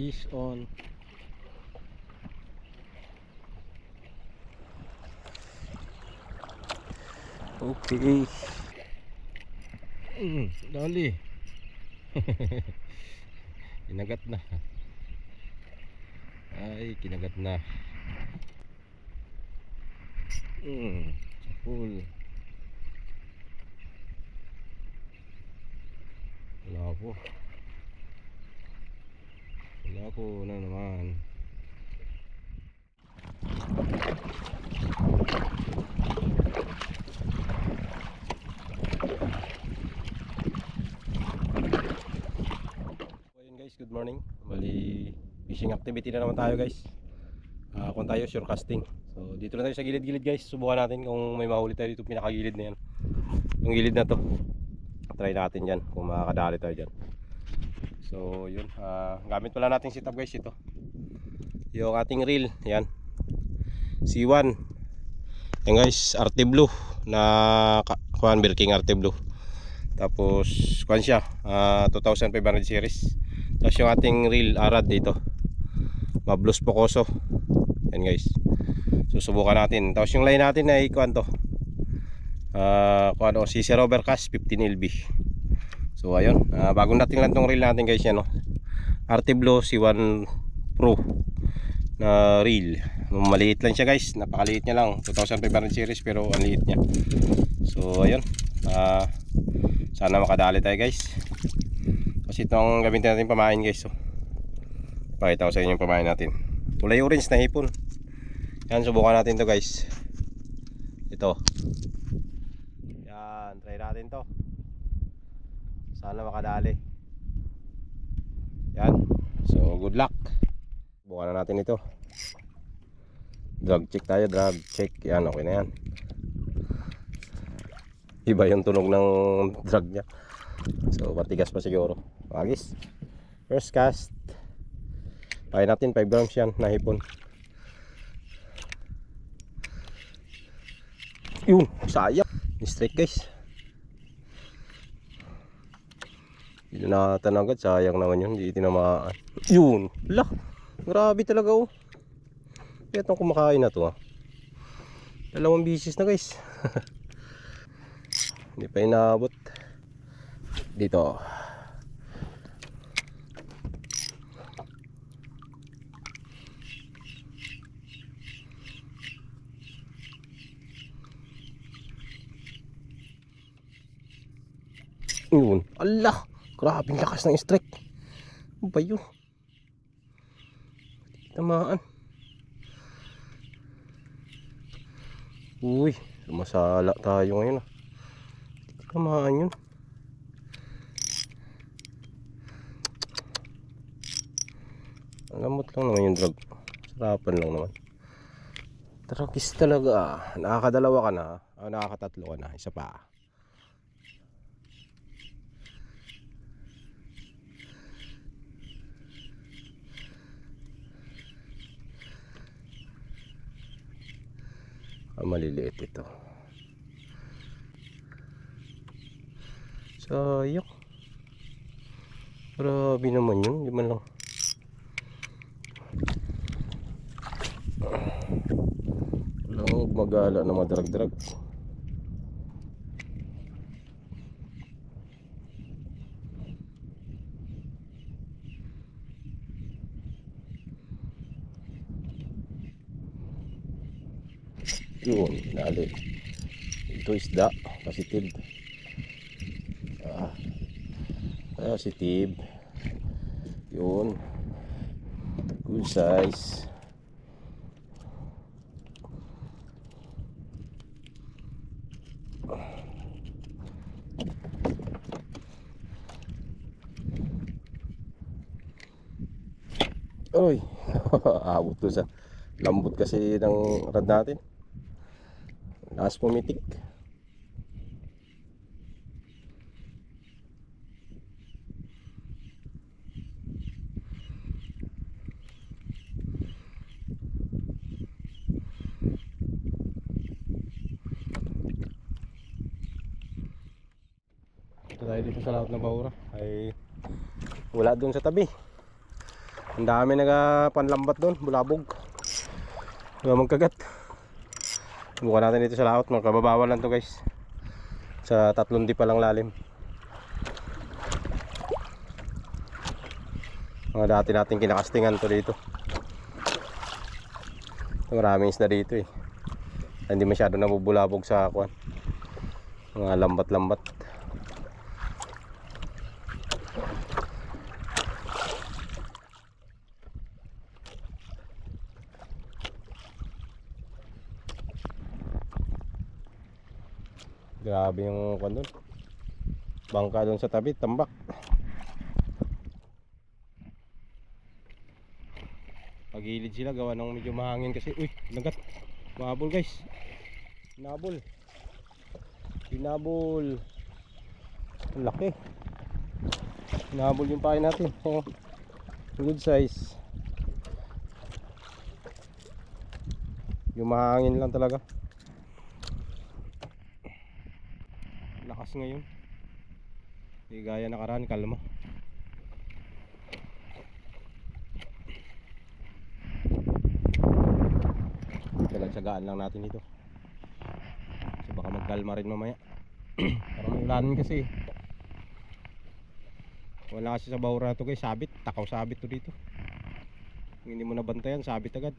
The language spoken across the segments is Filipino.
is on. Okay. Dali. Kinagat na. Ay, kinagat na. Full. Wala po. Wala po na naman. Ayun guys, good morning. Bali, fishing activity na naman tayo guys. Kung tayo sure casting. So dito na tayo sa gilid-gilid guys. Subukan natin kung may mahuli tayo dito pinakagilid na yan. Yung gilid na to. Try natin yan kung makakadali tayo dyan. So yun, gamit pala natin setup guys ito. Yung ating reel, yan. C1. Yan guys, RT Blue na Kuan Birking RT Blue. Tapos kuan siya, 2500 series. Tapos yung ating reel Arad dito. Mablos Pocoso. Yan guys. Susubukan natin. Tapos yung line natin ay kuan to. Kuan o CC Overcast 15 LB. So ayun, bagong dating lang tong reel natin guys yan, no. RT Blue C1 Pro na reel. Maliit lang siya guys, napakaliit niya lang, 2500 series pero ang liit niya. So ayun, sana makadali tayo guys. Kasi itong gamitin natin pamain guys. So pakita ko sa inyo yung pamain natin. Kulay orange na hipon. Yan, subukan natin to guys. Ito. Yan, try natin to. Sana makadali. Yan. So good luck. Subukan na natin ito. Drag check tayo, drag check. Yan, okay na yan. Iba yung tunog ng drag nya. So matigas pa siguro. Agis. First cast. Pahay natin 5 grams yan na hipon. Yun, sayang. Strike guys. Hindi na natin agad, sayang naman yun. Hindi tinamaan. Yun, lah. Grabe talaga oh. Kaya itong kumakain na to, dalawang bisis na guys. Hindi pa inaabot. Dito. Yun, Allah. Grabe ang lakas ng strike. Ano ba yun? Tamaan. Uy, sumasala tayo ngayon. Tamaan yun. Alamot lang naman yung drag. Sarapan lang naman. Tragis talaga. Nakakadalawa ka na. Nakakatatlo ka na. Isa pa. Maliliit ito. Sayang. Grabe naman yun. Di man lang. Walang magala na madrag-drag. Yun, dali. Ito isda, positive. Positive. Yun. Good size. Oy, abot ko sa lambot kasi ng rad natin. Lakas pumitik. Ito tayo dito sa lahat ng bahura ay wala dun sa tabi. Ang dami panlambat doon, bulabog. Wala magkagat. Bukan natin dito sa laot, magkababawan lang to guys. Sa 3 di pa lang lalim. Mga dati natin kinakastingan to dito. Maraming isda dito eh. Hindi masyado nabubulabog sa kuwan. Mga lambat-lambat. Grabe yung kuwan doon. Bangka doon sa tabi, tambak. Pagilid sila gawa ng medyo mahangin kasi. Uy, nagat. Mahabol guys. Hinabol. Hinabol. Ang laki. Hinabol yung pain natin. Oh. Good size. Yung mahangin lang talaga. Lakas ngayon. Hindi gaya nakaraan, kalma. Tsagaan lang natin ito. So baka magkalma rin mamaya. Parang may ulanin kasi. Wala kasi sa bahura to guys, sabit. Takaw sabit to dito. Kung hindi mo nabantayan, sabit agad.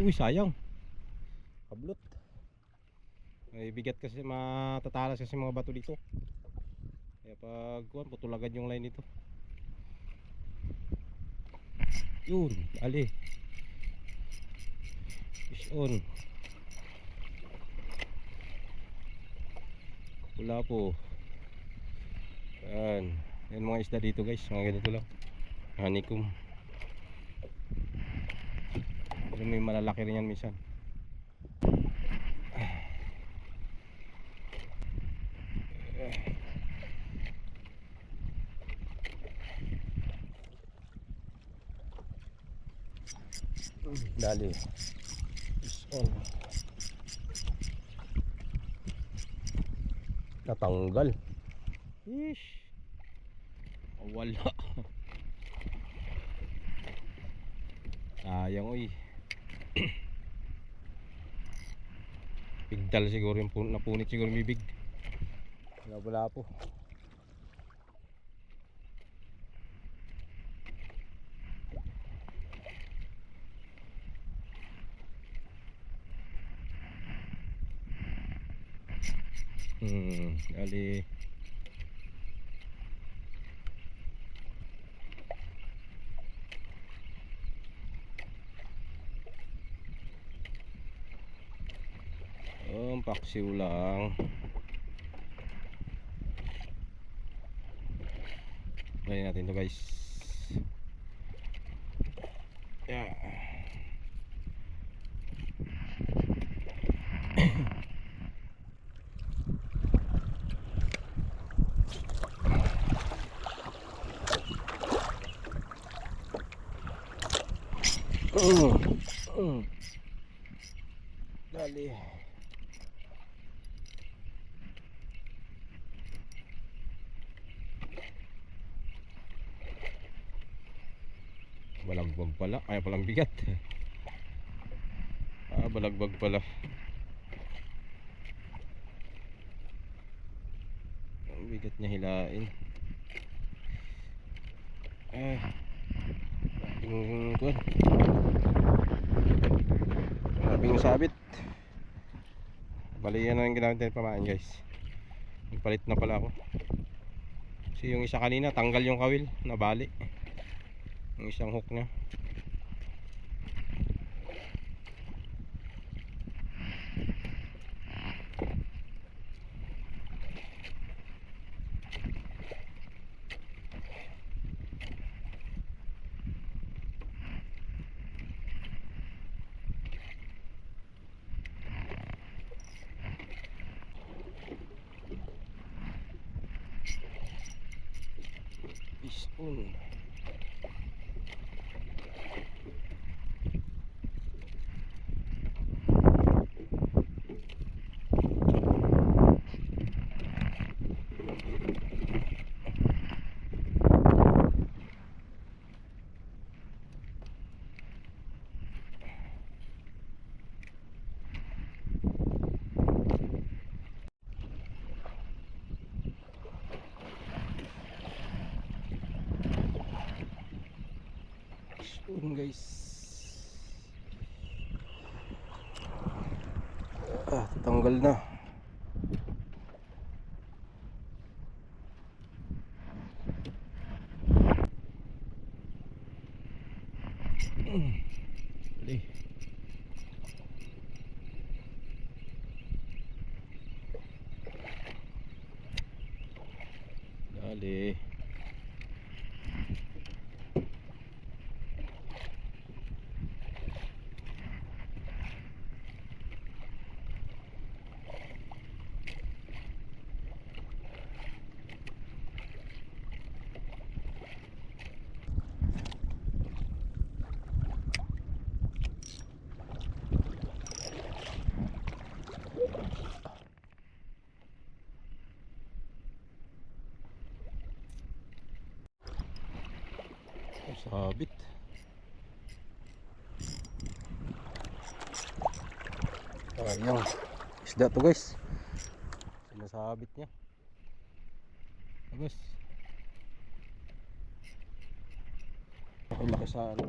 Uy, sayang. Kablot. May bigat kasi, matatalas kasi mga bato dito. Kaya pag putol agad yung line dito. Yun, ali. Fish on. Wala po. Yan. Yan mga isda dito guys, mga ganito lang. Honeycomb. Pero may malalaki rin yan minsan. Dali. Fish on. Natanggal. Ish. Wala. Sayang oy. Pigdal siguro yung napunit siguro may big. Wala po. Dali. Paksiw lang. Gawin natin to guys. Yeah. Dali. Balagbag pala, ay palang bigat. Balagbag pala. Ang bigat niya hilain. Yung kuwan. Labing sabit. Bali yan ang ginamit natin pamain guys. Nagpalit na pala ako. Kasi yung isa kanina tanggal yung kawil, nabali. Yung isang hook niya. Fish on. Yun guys. Tatanggal na. Dali. Dali. Sabit. Ayun. Isda to guys. Sinasabit niya. Guys. Ang laki sa ano.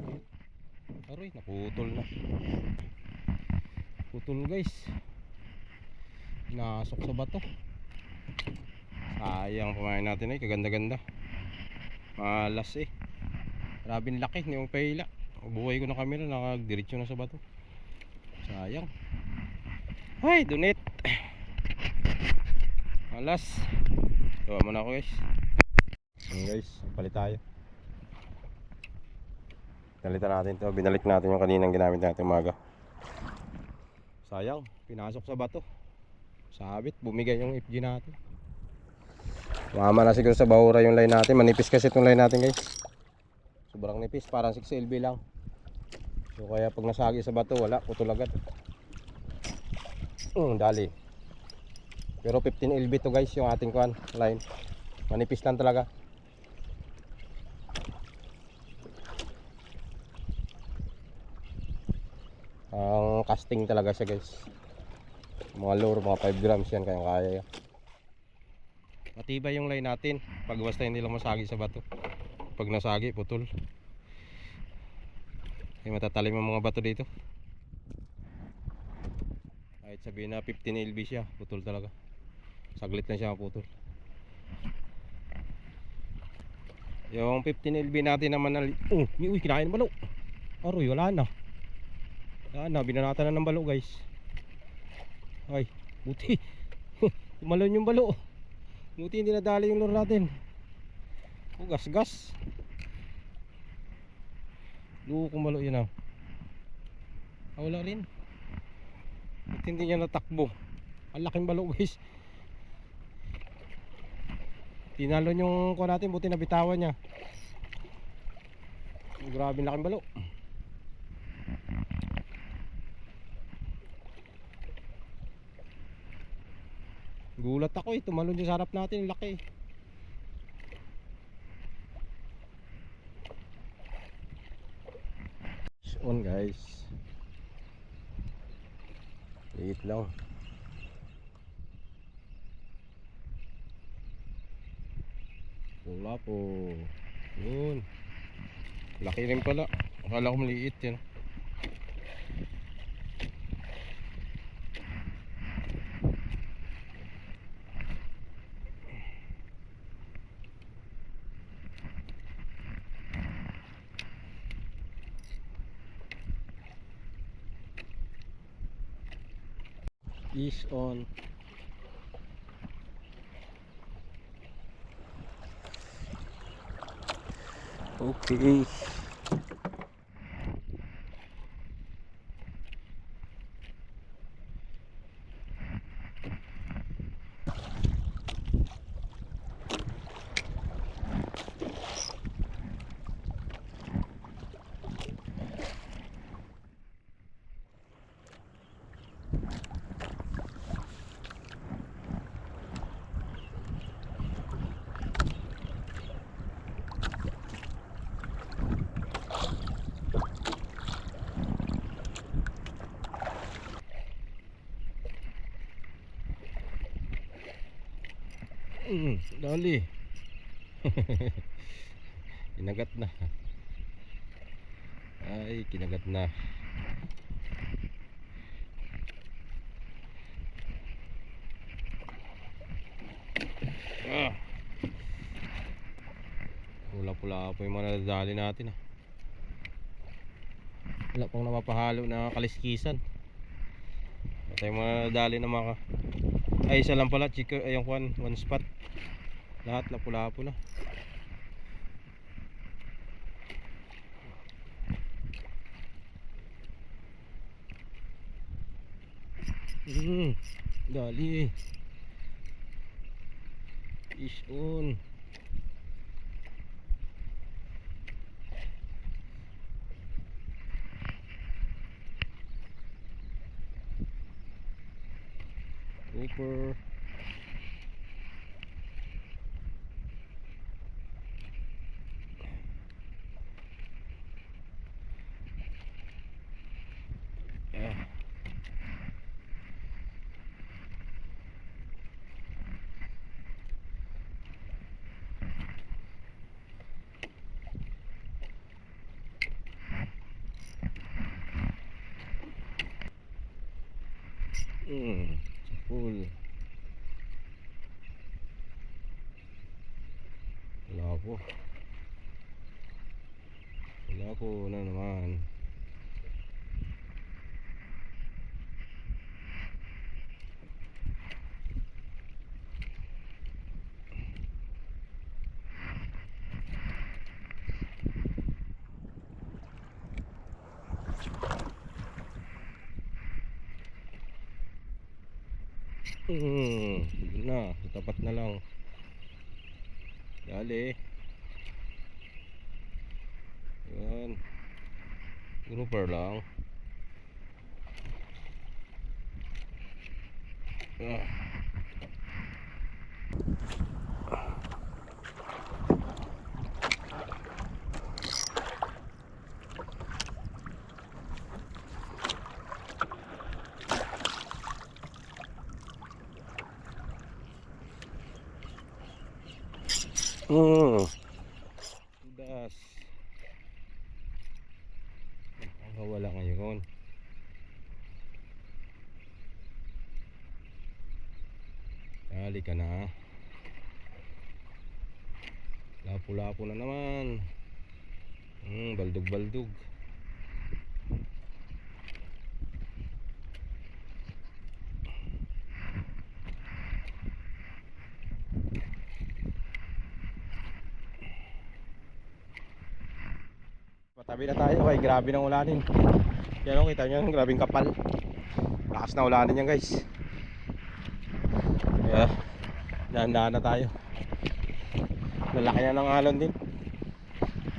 Aroy, naputol na. Putol guys. Nasok sa bato. Sayang kumain natin ay kaganda-ganda. Malas eh. Grabing laki, hindi mo pahila. Buhay ko na camera, nakagdiretso na sa bato. Sayang. Ay, dunit. Malas. Gawa muna ako guys. Ayan guys, palit tayo. Palitan natin to. Binalik natin yung kaninang ginamit natin umaga. Sayang, pinasok sa bato. Sabit, bumigay yung FG natin. Mama na siguro sa bahura yung line natin. Manipis kasi itong line natin guys. Sobrang nipis, parang 6LB lang. So kaya pag nasagi sa bato, wala, putol agad. Dali. Pero 15LB to guys yung ating kuan line. Manipis lang talaga. Ang casting talaga siya guys. Mga lure, mga 5 grams yan, kaya kaya yan. Matibay yung line natin pag basta hindi lang masagi sa bato. Pag nasagi, putol. Ay matatalim ang mga bato dito. Kahit sabihin na 15LB siya, putol talaga. Saglit na siya putol. Yung 15LB natin naman na uy, kinain ng balo. Aroy, wala na. Wala na, binanatan na ng balo guys. Ay, buti. Tumalon yung balo. Buti hindi nadali yung lure natin. Gas-gas. Kung malo yun ah. Wala rin. Buti hindi niya natakbo. Ang laking balo guys. Tinalon yung kuha natin, buti nabitawan niya. Grabe laking balo. Gulat ako eh, tumalon yung sarap natin, laki. On guys. Liit lang. Wala po. Yun. Laki rin pala. Akala ko maliit yan. Is on. Okay. Dali. Inagat na. Ay, kinagat na. Pula-pula po yung mga nadadali natin. Wala pang napapahalo na kaliskisan. Ito yung mga nadadali na mga... Ay, isa lang pala, chicken, ay yung one spot. Lahat lapula-po na. Dali. Fish on. Super. Full. Wala po na naman. Na, tapat na lang. Dali. Yan. Grouper lang. Das. Wala ngayon. Dali ka na. Lapo-lapo na naman. Baldog-baldog. Patabi na tayo kay grabe ng ulanin. Yan o, kita nyo, grabing kapal. Lakas na ulanin yan guys. Kaya dahan-dahan na tayo. Lalaki na ng alon din.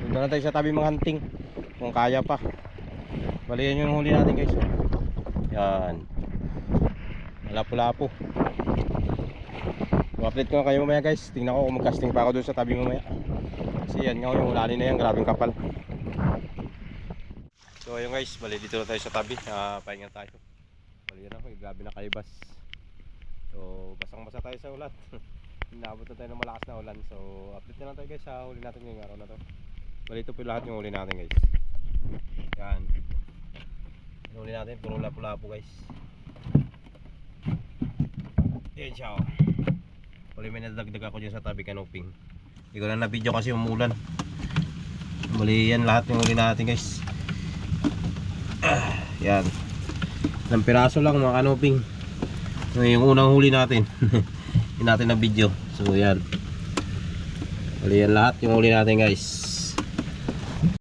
Doon na tayo sa tabi mga hunting kung kaya pa. Bali yan yung huli natin guys. Yan. Lapo-lapo. update ko na kayo mamaya guys. Tingnan ko kung mag-casting pa ako doon sa tabi mamaya. Kasi yan nga yung ulanin na yan, grabing kapal. So ayun guys, bali dito na tayo sa tabi. Pahinga tayo. Bali yan ako, grabe na kaibas. So basang-basa tayo sa ulan. Inabot na tayo ng malakas na ulan. So update na lang tayo guys sa huli natin ngayong araw na to. Bali ito po lahat yung huli natin guys. Yan. Yung huli natin, puro lapo-lapo guys. Yan siya oh. Bali may nadagdag ako dyan sa tabi kanoping. Hindi ko na na-video kasi umulan. Bali yan lahat yung huli natin guys. Yan. Ilang piraso lang mga kanoping. Yung unang huli natin. Hindi natin na video. So yan. Bali yan lahat yung huli natin guys.